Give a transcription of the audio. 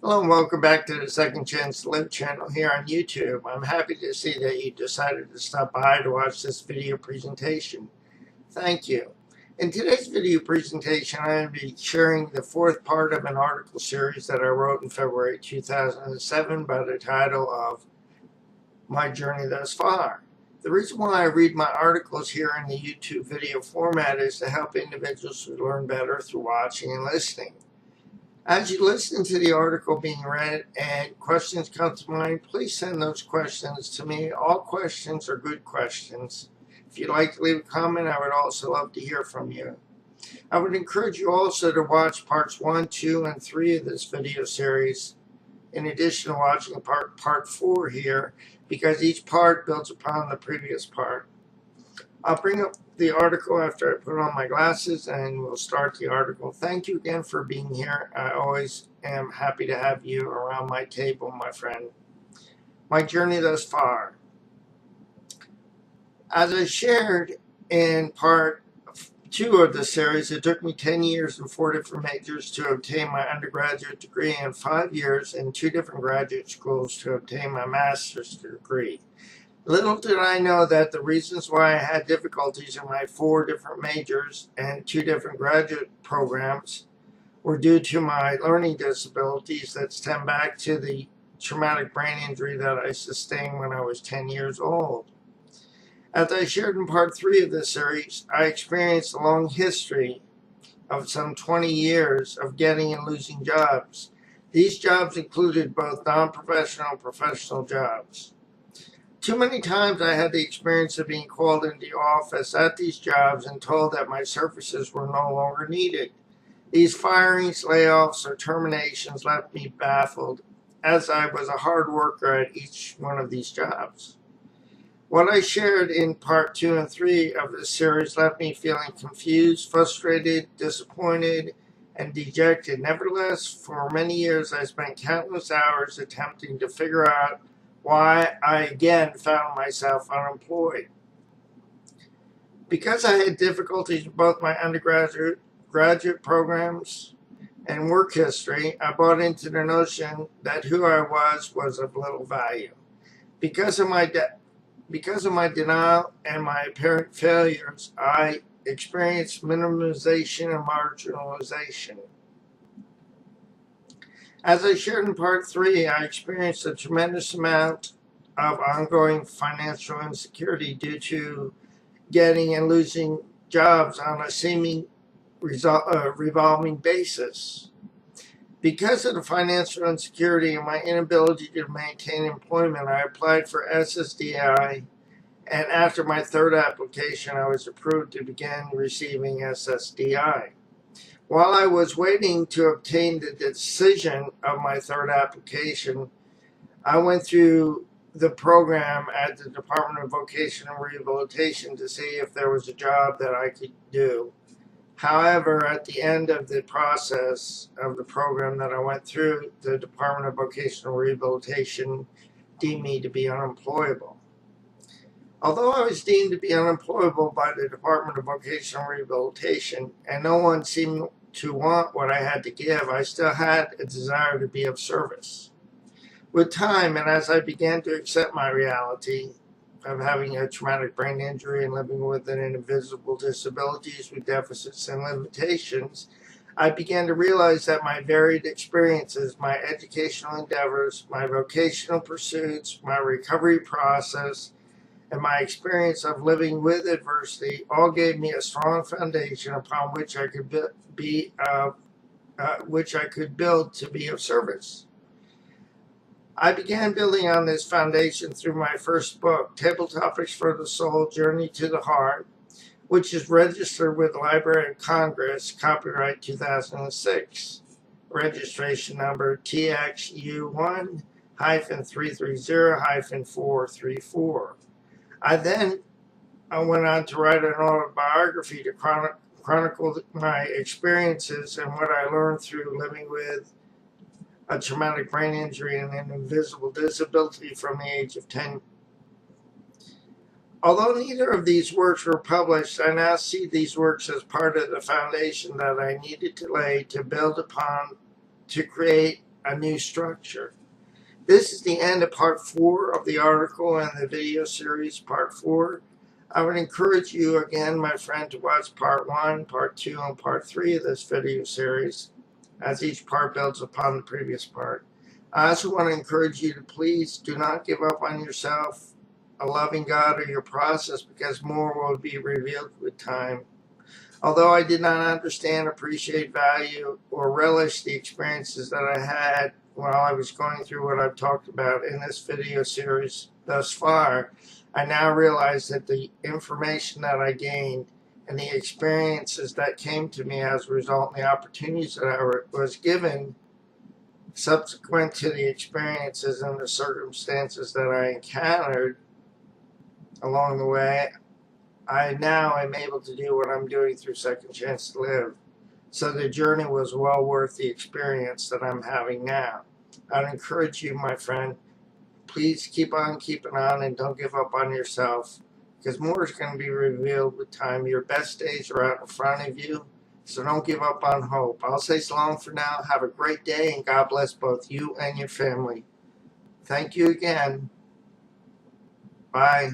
Hello and welcome back to the Second Chance to Live channel here on YouTube. I'm happy to see that you decided to stop by to watch this video presentation. Thank you. In today's video presentation, I'm going to be sharing the fourth part of an article series that I wrote in February 2007 by the title of My Journey Thus Far. The reason why I read my articles here in the YouTube video format is to help individuals to learn better through watching and listening. As you listen to the article being read and questions come to mind, please send those questions to me. All questions are good questions. If you'd like to leave a comment, I would also love to hear from you. I would encourage you also to watch parts 1, 2, and 3 of this video series, in addition to watching part 4 here, because each part builds upon the previous part. I'll bring up the article after I put on my glasses and we'll start the article. Thank you again for being here. I always am happy to have you around my table, my friend. My journey thus far. As I shared in part 2 of the series, it took me 10 years and 4 different majors to obtain my undergraduate degree and 5 years in 2 different graduate schools to obtain my master's degree. Little did I know that the reasons why I had difficulties in my 4 different majors and 2 different graduate programs were due to my learning disabilities that stem back to the traumatic brain injury that I sustained when I was 10 years old. As I shared in part 3 of this series, I experienced a long history of some 20 years of getting and losing jobs. These jobs included both non-professional and professional jobs. Too many times I had the experience of being called into the office at these jobs and told that my services were no longer needed. These firings, layoffs, or terminations left me baffled, as I was a hard worker at each one of these jobs. What I shared in part 2 and 3 of this series left me feeling confused, frustrated, disappointed, and dejected. Nevertheless, for many years I spent countless hours attempting to figure out why I again found myself unemployed. Because I had difficulties with both my undergraduate graduate programs and work history, I bought into the notion that who I was of little value. Because of my denial and my apparent failures, I experienced minimization and marginalization. As I shared in part 3, I experienced a tremendous amount of ongoing financial insecurity due to getting and losing jobs on a seeming revolving basis. Because of the financial insecurity and my inability to maintain employment, I applied for SSDI, and after my 3rd application, I was approved to begin receiving SSDI. While I was waiting to obtain the decision of my 3rd application, I went through the program at the Department of Vocational Rehabilitation to see if there was a job that I could do. However, at the end of the process of the program that I went through, the Department of Vocational Rehabilitation deemed me to be unemployable. Although I was deemed to be unemployable by the Department of Vocational Rehabilitation, and no one seemed to want what I had to give, I still had a desire to be of service. With time, and as I began to accept my reality of having a traumatic brain injury and living with an invisible disabilities with deficits and limitations, I began to realize that my varied experiences, my educational endeavors, my vocational pursuits, my recovery process, and my experience of living with adversity all gave me a strong foundation upon which I could build to be of service. I began building on this foundation through my first book, Table Topics for the Soul, Journey to the Heart, which is registered with the Library of Congress, copyright 2006, registration number TXU1-330-434. I went on to write an autobiography to chronicle my experiences and what I learned through living with a traumatic brain injury and an invisible disability from the age of 10. Although neither of these works were published, I now see these works as part of the foundation that I needed to lay to build upon to create a new structure. This is the end of part 4 of the article and the video series, part 4. I would encourage you again, my friend, to watch part 1, part 2, and part 3 of this video series, as each part builds upon the previous part. I also want to encourage you to please do not give up on yourself, a loving God, or your process, because more will be revealed with time. Although I did not understand, appreciate, value, or relish the experiences that I had while I was going through what I've talked about in this video series thus far, I now realize that the information that I gained and the experiences that came to me as a result, and the opportunities that I was given subsequent to the experiences and the circumstances that I encountered along the way, I now am able to do what I'm doing through Second Chance to Live. So the journey was well worth the experience that I'm having now. I'd encourage you, my friend, please keep on keeping on and don't give up on yourself, because more is going to be revealed with time. Your best days are out in front of you, so don't give up on hope. I'll say so long for now. Have a great day, and God bless both you and your family. Thank you again. Bye.